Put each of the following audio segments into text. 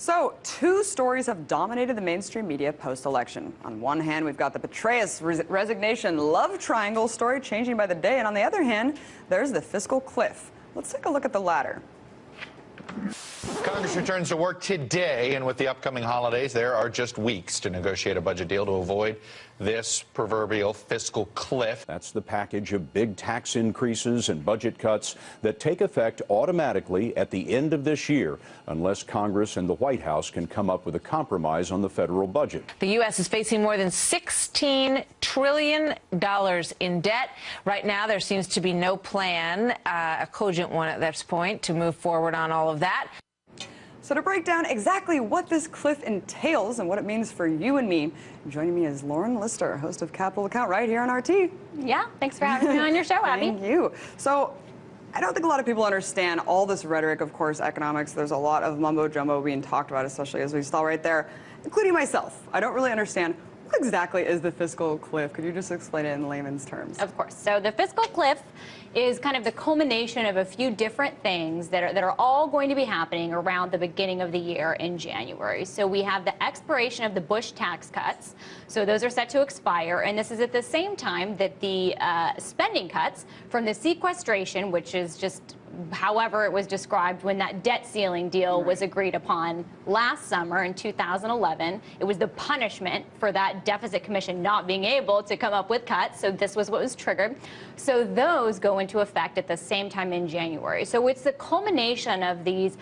So, two stories have dominated the mainstream media post-election. On one hand, we've got the Petraeus resignation love triangle story changing by the day, and on the other hand, there's the fiscal cliff. Let's take a look at the latter. Congress returns to work today, and with the upcoming holidays, there are just weeks to negotiate a budget deal to avoid this proverbial fiscal cliff. That's the package of big tax increases and budget cuts that take effect automatically at the end of this year, unless Congress and the White House can come up with a compromise on the federal budget. The U.S. is facing more than $16 trillion in debt. Right now, there seems to be no plan, a cogent one at this point, to move forward on all of that. So to break down exactly what this cliff entails and what it means for you and me, joining me is Lauren Lister, host of Capital Account right here on RT. Yeah, thanks for having me on your show, Abby. Thank you. So I don't think a lot of people understand all this rhetoric, of course, economics. There's a lot of mumbo-jumbo being talked about, especially as we saw right there, including myself. I don't really understand what exactly is the fiscal cliff. Could you just explain it in layman's terms? Of course. So the fiscal cliff is kind of the culmination of a few different things that are all going to be happening around the beginning of the year in January. So we have the expiration of the Bush tax cuts. So those are set to expire, and this is at the same time that the spending cuts from the sequestration, which is just however it was described when that debt ceiling deal was agreed upon last summer in 2011. It was the punishment for that deficit commission not being able to come up with cuts. So this was what was triggered. So those go into effect at the same time in January. So it's the culmination of these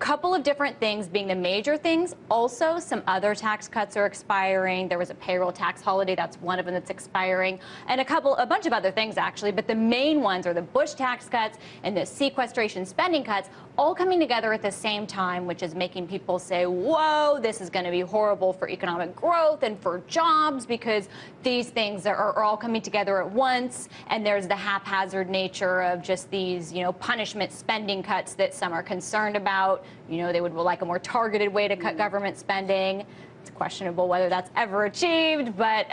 couple of different things being the major things. Also, some other tax cuts are expiring. There was a payroll tax holiday. That's one of them that's expiring. And a bunch of other things, actually. But the main ones are the Bush tax cuts and the sequestration spending cuts, all coming together at the same time, which is making people say, whoa, this is going to be horrible for economic growth and for jobs, because these things are all coming together at once. And there's the haphazard nature of just these, punishment spending cuts that some are concerned about. They would like a more targeted way to cut government spending. It's questionable whether that's ever achieved, but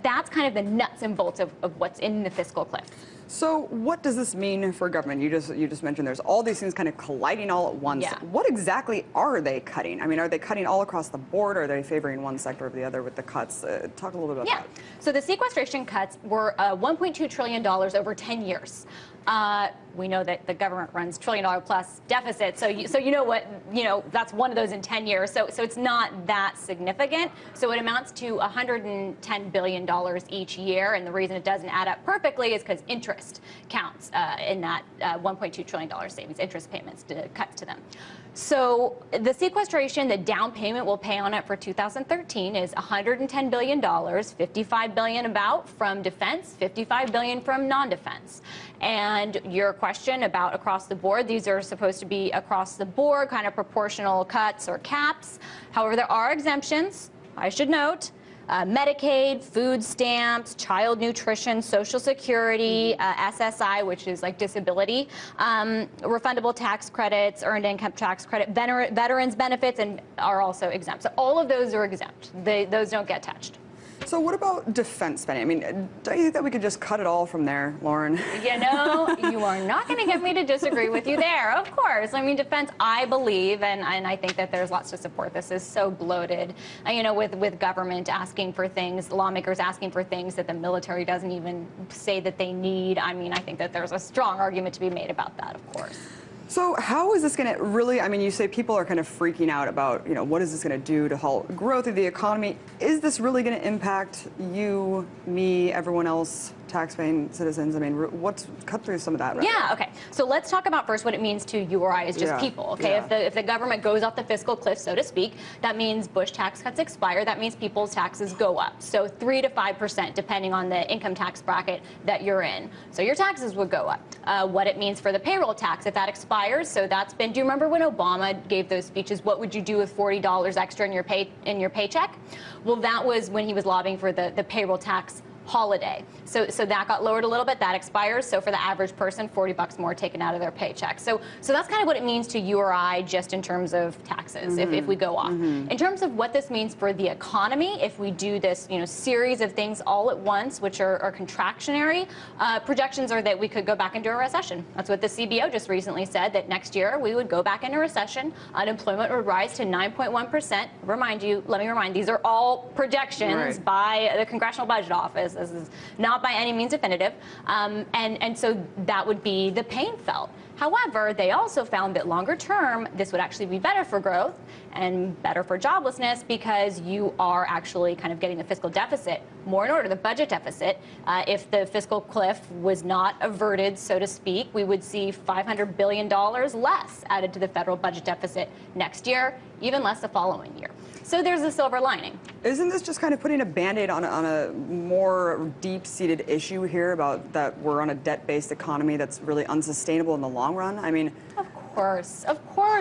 that's kind of the nuts and bolts of what's in the fiscal cliff. So what does this mean for government? You just mentioned there's all these things kind of colliding all at once. Yeah. What exactly are they cutting? I mean, are they cutting all across the board? Or are they favoring one sector or the other with the cuts? Talk a little bit about that. So the sequestration cuts were $1.2 trillion over 10 years. We know that the government runs $1 trillion plus deficit, so you know what, that's one of those in 10 years. So it's not that significant. So it amounts to $110 billion each year, and the reason it doesn't add up perfectly is because interest counts in that $1.2 trillion savings, interest payments cuts to them. So the sequestration, the down payment we'll pay on it for 2013 is $110 billion, $55 billion about from defense, $55 billion from non-defense. And your question about across the board, these are supposed to be across the board, kind of proportional cuts or caps. However, there are exemptions, I should note. Medicaid, food stamps, child nutrition, Social Security, SSI, which is like disability, refundable tax credits, earned income tax credit, veterans benefits, and are also exempt. So all of those are exempt. Those don't get touched. So what about defense spending? I mean, don't you think that we could just cut it all from there, Lauren? You are not going to get me to disagree with you there, of course. I mean, defense, I believe, and I think that there's lots to support this, is so bloated, with government asking for things, lawmakers asking for things that the military doesn't even say that they need. I mean, I think that there's a strong argument to be made about that, of course. So how is this going to really, I mean, you say people are kind of freaking out about, what is this going to do to halt growth of the economy? Is this really going to impact you, me, everyone else, taxpaying citizens? I mean, cut through some of that, right? Yeah, okay. So let's talk about first what it means to you or I as just people, okay? Yeah. If the government goes off the fiscal cliff, so to speak, that means Bush tax cuts expire. That means people's taxes go up. So 3 to 5%, depending on the income tax bracket that you're in. So your taxes would go up. What it means for the payroll tax, if that expires, so that's been, do you remember when Obama gave those speeches, what would you do with $40 extra in your paycheck? Well, that was when he was lobbying for the payroll tax holiday. So that got lowered a little bit. That expires. So for the average person, $40 more taken out of their paycheck. So that's kind of what it means to you or I, just in terms of taxes, if we go off. In terms of what this means for the economy, if we do this, series of things all at once, which are contractionary, projections are that we could go back into a recession. That's what the CBO just recently said, that next year we would go back into recession. Unemployment would rise to 9.1%. Let me remind, these are all projections by the Congressional Budget Office. This is not by any means definitive. And so that would be the pain felt. However, they also found that longer term, this would actually be better for growth and better for joblessness, because you are actually kind of getting the fiscal deficit more in order, the budget deficit. If the fiscal cliff was not averted, so to speak, we would see $500 billion less added to the federal budget deficit next year, even less the following year. So there's a silver lining. Isn't this just kind of putting a Band-Aid on a more deep-seated issue here about that we're on a debt-based economy that's really unsustainable in the long run? I mean, of course.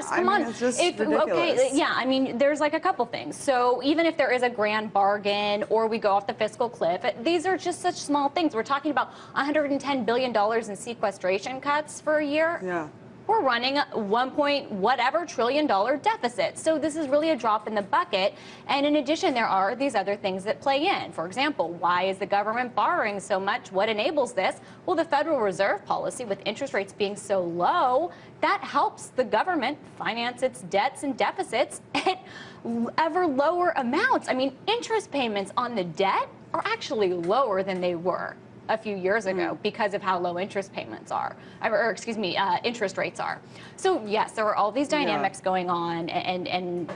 Come on. It's just ridiculous. Okay, yeah, I mean, there's like a couple things. So even if there is a grand bargain or we go off the fiscal cliff, these are just such small things. We're talking about $110 billion in sequestration cuts for a year. Yeah. We're running a $1.whatever trillion deficit. So this is really a drop in the bucket. And in addition, there are these other things that play in. For example, why is the government borrowing so much? What enables this? Well, the Federal Reserve policy, with interest rates being so low, that helps the government finance its debts and deficits at ever lower amounts. I mean, interest payments on the debt are actually lower than they were a few years ago because of how low interest payments are, interest rates are. So yes, there are all these dynamics going on, and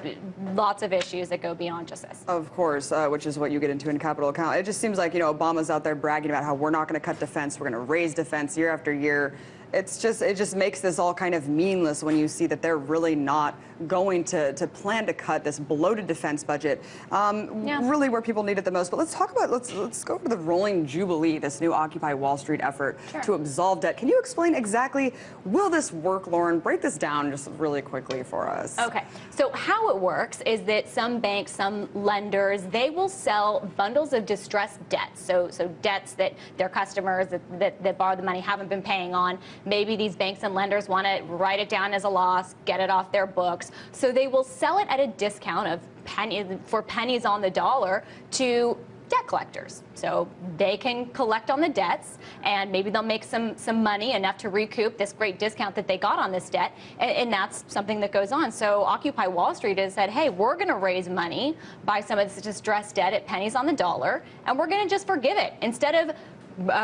lots of issues that go beyond just this. Of course, which is what you get into in capital account. It just seems like, Obama's out there bragging about how we're not going to cut defense, we're going to raise defense year after year. It just makes this all kind of meaningless when you see that they're really not going to plan to cut this bloated defense budget, really where people need it the most. But let's talk about, let's go over the rolling jubilee, this new Occupy Wall Street effort to absolve debt. Can you explain exactly, will this work, Lauren? Break this down just really quickly for us. Okay, so how it works is that some banks, some lenders, they will sell bundles of distressed debts. So debts that their customers that borrow the money haven't been paying on. Maybe these banks and lenders want to write it down as a loss, get it off their books. So they will sell it at a discount of pennies on the dollar to debt collectors. So they can collect on the debts, and maybe they'll make some money, enough to recoup this great discount that they got on this debt, and that's something that goes on. So Occupy Wall Street has said, hey, we're going to raise money, buy some of this distressed debt at pennies on the dollar, and we're going to just forgive it. Instead of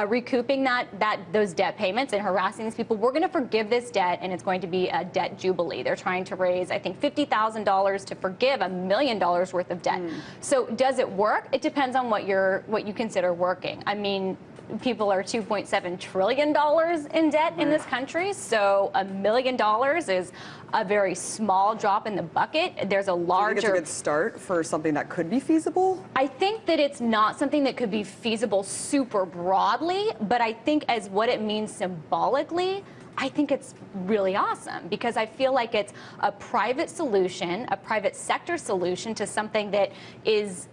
recouping those debt payments and harassing these people, we're going to forgive this debt, and it's going to be a debt jubilee. They're trying to raise, I think, $50,000 to forgive $1 million worth of debt. So does it work? It depends on what you consider working. I mean, people are $2.7 trillion in debt in this country, so $1 million is a very small drop in the bucket. There's a larger... Do you think it's a good start for something that could be feasible? I think that it's not something that could be feasible super broadly, but I think as what it means symbolically, I think it's really awesome, because I feel like it's a private solution, a private sector solution to something that is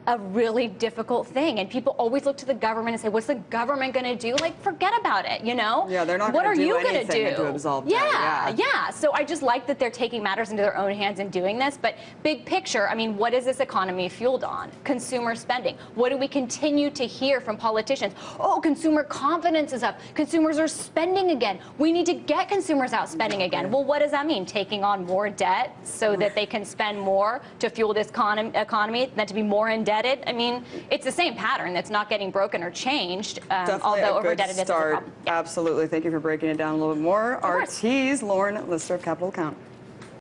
a really difficult thing, and people always look to the government and say, what's the government going to do? Like, forget about it, Yeah, they're not what going to do anything anything to absolve debt. Yeah. So I just like that they're taking matters into their own hands and doing this. But big picture, I mean, what is this economy fueled on? Consumer spending. What do we continue to hear from politicians? Oh, consumer confidence is up. Consumers are spending again. We need to get consumers out spending again. Well, what does that mean? Taking on more debt so that they can spend more to fuel this economy, than to be more indebted? I mean, it's the same pattern that's not getting broken or changed, although overdebtedness is a problem. Absolutely. Thank you for breaking it down a little bit more. Our tease, Lauren Lister of Capital Account.